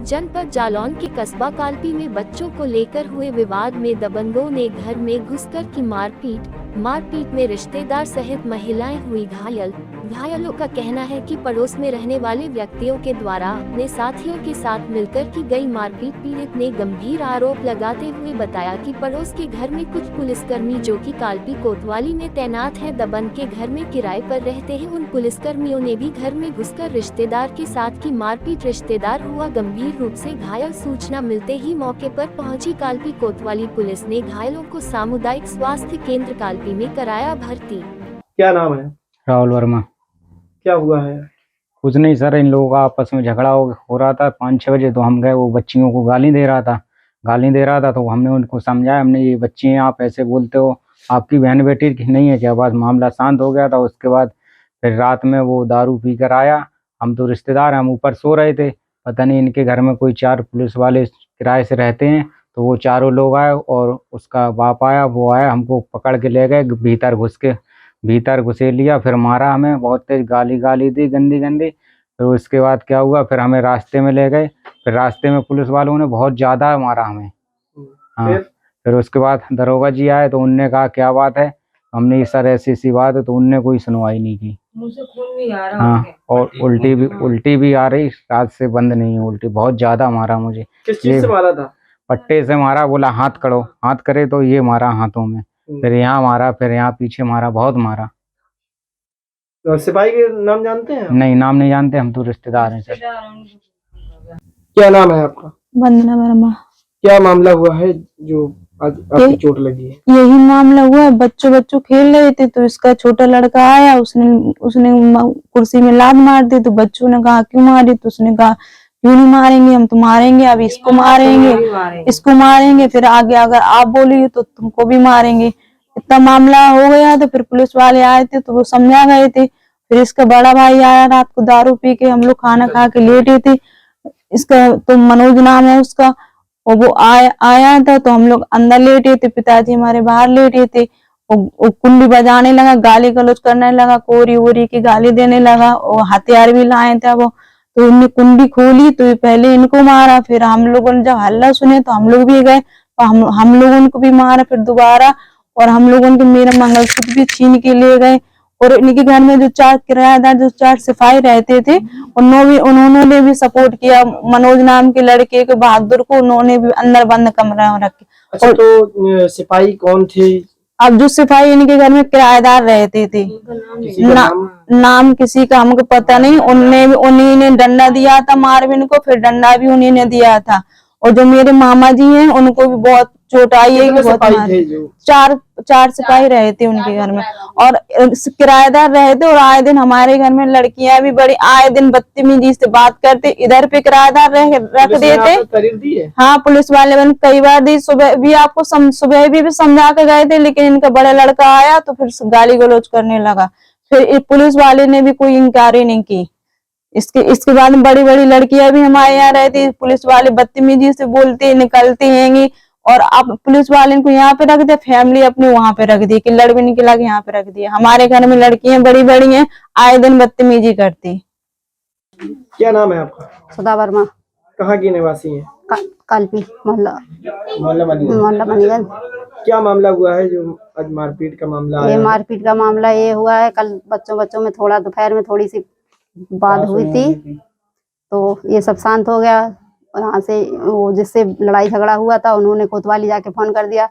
जनपद जालौन के कस्बा कालपी में बच्चों को लेकर हुए विवाद में दबंगों ने घर में घुसकर की मारपीट में रिश्तेदार सहित महिलाएं हुई घायल। घायलों का कहना है कि पड़ोस में रहने वाले व्यक्तियों के द्वारा अपने साथियों के साथ मिलकर की गई मारपीट। पीड़ित ने गंभीर आरोप लगाते हुए बताया कि पड़ोस के घर में कुछ पुलिसकर्मी जो कि कालपी कोतवाली में तैनात हैं, दबंग के घर में किराए पर रहते हैं। उन पुलिसकर्मियों ने भी घर में घुसकर रिश्तेदार के साथ की मारपीट। रिश्तेदार हुआ गंभीर रूप से घायल। सूचना मिलते ही मौके पर पहुंची कालपी कोतवाली पुलिस ने घायलों को सामुदायिक स्वास्थ्य केंद्र कालपी में कराया भर्ती। क्या नाम है? राहुल वर्मा। क्या हुआ है? कुछ नहीं सर, इन लोगों का आपस में झगड़ा हो रहा था 5-6 बजे। तो हम गए, वो बच्चियों को गाली दे रहा था तो हमने उनको समझाया, हमने ये बच्ची हैं, आप ऐसे बोलते हो, आपकी बहन बेटी की नहीं है क्या? बस मामला शांत हो गया था। उसके बाद फिर रात में वो दारू पी कर आया। हम तो रिश्तेदार हैं, हम ऊपर सो रहे थे। पता नहीं इनके घर में कोई 4 पुलिस वाले किराए से रहते हैं, तो वो चारों लोग आए और उसका बाप आया, वो आया, हमको पकड़ के ले गए, भीतर घुसे लिया, फिर मारा हमें, बहुत तेज गाली दी गंदी। फिर उसके बाद क्या हुआ, फिर हमें रास्ते में ले गए। फिर रास्ते में पुलिस वालों ने बहुत ज़्यादा मारा हमें। हाँ, फिर उसके बाद दरोगा जी आए तो उनने कहा क्या बात है, हमने ये सर ऐसी बात है, तो उनने कोई सुनवाई नहीं की। मुझसे खून भी आ रहा। हाँ, और उल्टी भी आ रही, रात से बंद नहीं है उल्टी। बहुत ज़्यादा मारा मुझे। किस चीज से मारा था? पट्टे से मारा, बोला हाथ करो, हाथ करे तो ये मारा हाथों में, फिर यहाँ मारा, फिर यहाँ पीछे मारा, बहुत मारा। तो सिपाही के नाम जानते हैं? नहीं, नाम नहीं जानते, हम तो रिश्तेदार हैं सर। क्या नाम है आपका? वंदना वर्मा। क्या मामला हुआ है जो आज आपकी चोट लगी है? यही मामला हुआ है, बच्चों खेल रहे थे तो इसका छोटा लड़का आया, उसने कुर्सी में लात मार दी। तो बच्चों ने कहा क्यों मारी? तो उसने कहा क्यों नहीं मारेंगे, हम तो मारेंगे, अब इसको मारेंगे, फिर आगे अगर आप बोली तो तुमको भी मारेंगे। इतना मामला हो गया। तो फिर पुलिस वाले आए थे तो वो समझा गए थे। फिर इसका बड़ा भाई आया रात को दारू पी के, हम लोग खाना खा के लेटे थे। इसका तो मनोज नाम है उसका, और वो आया था तो हम लोग अंदर लेटे थे, पिताजी हमारे बाहर लेटे थे। वो कुंडी बजाने लगा, गाली गलौज करने लगा, कोरी वोरी की गाली देने लगा, और हथियार भी लाए थे वो। तो उनने कुंडी खोली तो पहले इनको मारा, फिर हम लोगों ने जब हल्ला सुने तो हम लोग भी गए, तो हम लोगों को भी मारा फिर दोबारा। और हम लोगों ने मेरा मंगलसूत्र भी छीन के ले गए। और इनके घर में जो 4 किराएदार, जो 4 सिपाही रहते थे, उन्होंने भी सपोर्ट किया। मनोज नाम के लड़के को, बहादुर को, उन्होंने भी अंदर बंद कमरा में रखे। अच्छा, तो सिपाही कौन थे? अब जो सिपाही इनके घर में किराएदार रहते थे, नाम किसी का हमको पता नहीं। उन्हीं ने डंडा दिया था मारविन को, फिर डंडा भी उन्हीं ने दिया था। और जो मेरे मामा जी हैं उनको भी बहुत चोट आई है। चार सिपाही रहे थे उनके घर में, और किराएदार रहे थे। और आए दिन हमारे घर में लड़कियां भी बड़ी आए दिन बदतमीजी से बात करते, इधर पे किराएदार रख देते। हाँ, पुलिस वाले मैंने कई बार दी, सुबह भी समझा के गए थे, लेकिन इनका बड़ा लड़का आया तो फिर गाली गलौज करने लगा। फिर पुलिस वाले ने भी कोई इंकारी नहीं की। इसके बाद बड़ी लड़कियां भी हमारे यहाँ रहती, पुलिस वाले बदतमीजी से बोलते निकलते हैं। और अब पुलिस वाले को यहाँ पे रख दिया, फैमिली अपनी वहां पे रख दी कि लड़के निकला यहाँ पे रख दिया। हमारे घर में लड़कियां बड़ी हैं, आए दिन बदतमीजी करती। क्या नाम है आपका? सुधा वर्मा। कहाँ की निवासी है? कालपी मोहल्ला मनीगंज। क्या मामला हुआ है जो आज मारपीट का मामला आया? ये मारपीट का मामला ये हुआ है, कल बच्चों में थोड़ा दोपहर में थोड़ी सी बात हुई थी, तो ये सब शांत हो गया। यहाँ से वो जिससे लड़ाई झगड़ा हुआ था, उन्होंने कोतवाली जाके फोन कर दिया,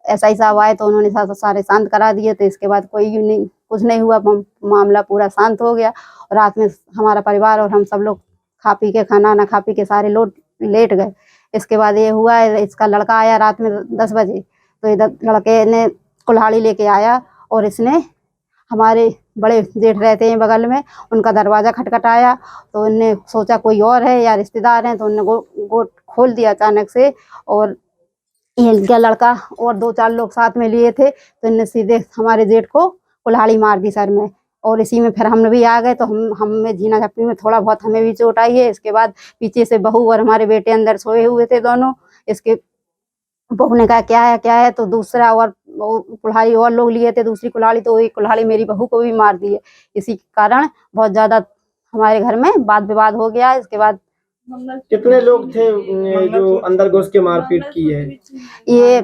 SI साहब आए तो उन्होंने सारे शांत करा दिए। तो इसके बाद कुछ नहीं हुआ, मामला पूरा शांत हो गया। और रात में हमारा परिवार और हम सब लोग खाना खा पी के सारे लोग लेट गए। इसके बाद ये हुआ है, इसका लड़का आया रात में 10 बजे, तो इधर लड़के ने कुल्हाड़ी लेके आया, और इसने हमारे बड़े जेठ रहते हैं बगल में, उनका दरवाजा खटखटाया। तो उनने सोचा कोई और है या रिश्तेदार हैं, तो उनने गेट खोल दिया अचानक से। और इनका लड़का और 2-4 लोग साथ में लिए थे, तो इनने सीधे हमारे जेठ को कुल्हाड़ी मार दी सर में। और इसी में फिर हम भी आ गए, तो हमें झीना झप्पी में थोड़ा बहुत हमें भी चोट आई है। इसके बाद पीछे से बहू और हमारे बेटे अंदर सोए हुए थे दोनों। इसके बहू ने कहा क्या है, तो दूसरा और कुल्हाड़ी और लोग लिए थे, दूसरी कुल्हाड़ी, तो एक कुल्हाड़ी मेरी बहू को भी मार दी है। इसी कारण बहुत ज्यादा हमारे घर में वाद विवाद हो गया। इसके बाद कितने लोग थे जो अंदर घुस के मारपीट की है? ये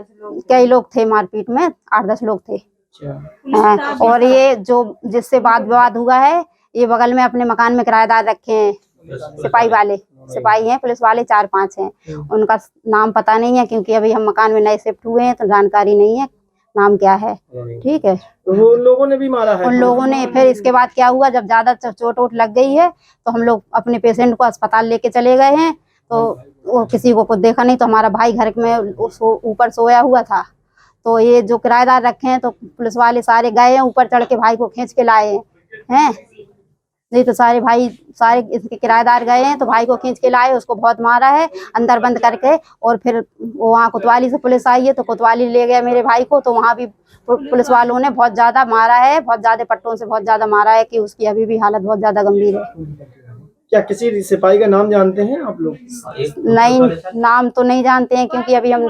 कई लोग थे मारपीट में, 8-10 लोग थे। अच्छा। हाँ, और ये जो जिससे वाद विवाद हुआ है, ये बगल में अपने मकान में किराएदार रखे हैं, सिपाही वाले, सिपाही हैं, पुलिस वाले 4-5 हैं। उनका नाम पता नहीं है क्योंकि अभी हम मकान में नए शिफ्ट हुए हैं तो जानकारी नहीं है नाम क्या है। ठीक है, तो वो उन लोगों ने भी मारा है? उन लोगों ने फिर इसके बाद क्या हुआ, जब ज्यादा चोट वोट लग गई है तो हम लोग अपने पेशेंट को अस्पताल लेके चले गए हैं। तो वो किसी को कुछ देखा नहीं, तो हमारा भाई घर में ऊपर सोया हुआ था। तो ये जो किराएदार रखे हैं तो पुलिस वाले सारे गए हैं, ऊपर चढ़ के भाई को खींच के लाए हैं। नहीं तो सारे इसके किराएदार गए हैं तो भाई को खींच के लाए, उसको बहुत मारा है अंदर बंद करके। और फिर वहाँ कोतवाली से पुलिस आई है तो कोतवाली ले गया मेरे भाई को, तो वहाँ भी पुलिस वालों ने बहुत ज्यादा मारा है, बहुत ज्यादा पट्टों से बहुत ज्यादा मारा है कि उसकी अभी भी हालत बहुत ज्यादा गंभीर है। क्या किसी सिपाही का नाम जानते हैं आप लोग? नहीं, नाम तो नहीं जानते हैं क्योंकि अभी हम